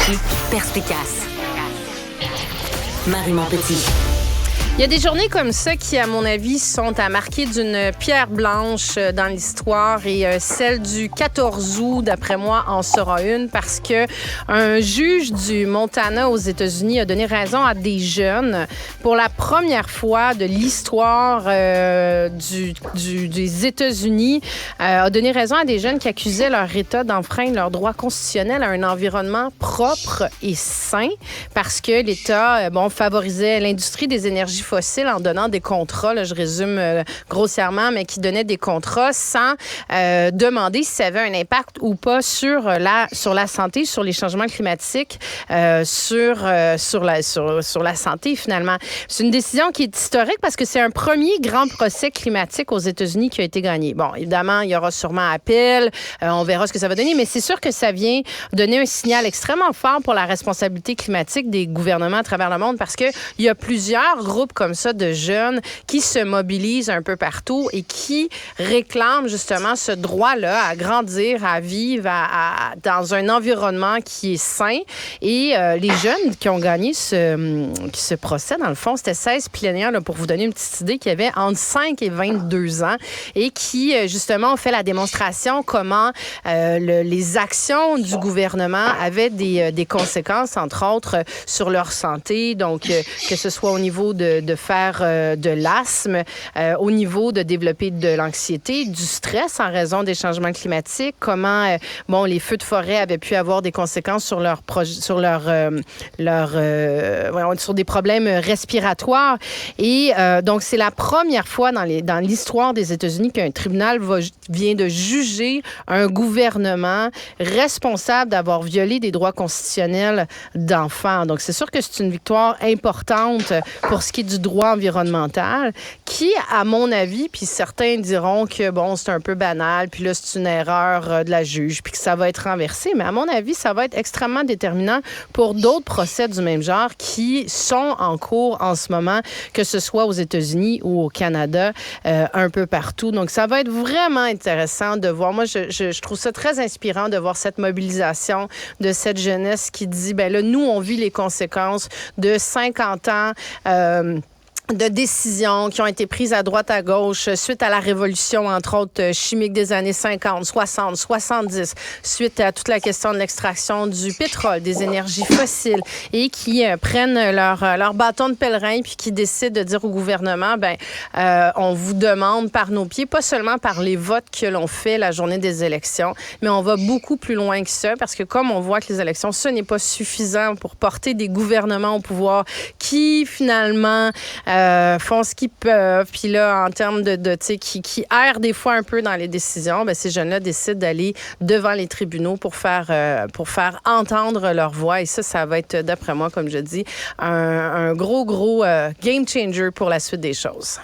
Éclairée, perspicace. Marie Montpetit. Il y a des journées comme ça qui, à mon avis, sont à marquer d'une pierre blanche dans l'histoire et celle du 14 août, d'après moi, en sera une parce que un juge du Montana aux États-Unis a donné raison à des jeunes pour la première fois de l'histoire des États-Unis, a donné raison à des jeunes qui accusaient leur État d'enfreindre leurs droits constitutionnels à un environnement propre et sain parce que l'État, favorisait l'industrie des énergies fossiles en donnant des contrats, là, je résume grossièrement, mais qui donnaient des contrats sans demander si ça avait un impact ou pas sur la santé, sur les changements climatiques, sur la santé finalement. C'est une décision qui est historique parce que c'est un premier grand procès climatique aux États-Unis qui a été gagné. Bon, évidemment, il y aura sûrement appel, on verra ce que ça va donner, mais c'est sûr que ça vient donner un signal extrêmement fort pour la responsabilité climatique des gouvernements à travers le monde parce que il y a plusieurs groupes comme ça de jeunes qui se mobilisent un peu partout et qui réclament justement ce droit-là à grandir, à vivre dans un environnement qui est sain. Et les jeunes qui ont gagné ce procès, dans le fond, c'était 16 plénières, là, pour vous donner une petite idée, qui avaient entre 5 et 22 ans et qui, justement, ont fait la démonstration comment les actions du gouvernement avaient des conséquences, entre autres, sur leur santé. Donc, que ce soit au niveau de faire de l'asthme, au niveau de développer de l'anxiété, du stress en raison des changements climatiques, comment les feux de forêt avaient pu avoir des conséquences sur sur des problèmes respiratoires. Et donc, c'est la première fois dans l'histoire des États-Unis qu'un tribunal vient de juger un gouvernement responsable d'avoir violé des droits constitutionnels d'enfants. Donc, c'est sûr que c'est une victoire importante pour ce qui est du droit environnemental, qui, à mon avis, puis certains diront que, c'est un peu banal, puis là, c'est une erreur de la juge, puis que ça va être renversé, mais à mon avis, ça va être extrêmement déterminant pour d'autres procès du même genre qui sont en cours en ce moment, que ce soit aux États-Unis ou au Canada, un peu partout. Donc, ça va être vraiment intéressant de voir. Moi, je trouve ça très inspirant de voir cette mobilisation de cette jeunesse qui dit, là, nous, on vit les conséquences de 50 ans de décisions qui ont été prises à droite, à gauche, suite à la révolution, entre autres, chimique des années 50, 60, 70, suite à toute la question de l'extraction du pétrole, des énergies fossiles, et qui prennent leur bâton de pèlerin puis qui décident de dire au gouvernement, on vous demande par nos pieds, pas seulement par les votes que l'on fait la journée des élections, mais on va beaucoup plus loin que ça, parce que comme on voit que les élections, ce n'est pas suffisant pour porter des gouvernements au pouvoir qui, finalement, font ce qu'ils peuvent. Puis là, en termes qui errent des fois un peu dans les décisions, ces jeunes-là décident d'aller devant les tribunaux pour faire entendre leur voix. Et ça va être, d'après moi, comme je dis, un gros game changer pour la suite des choses.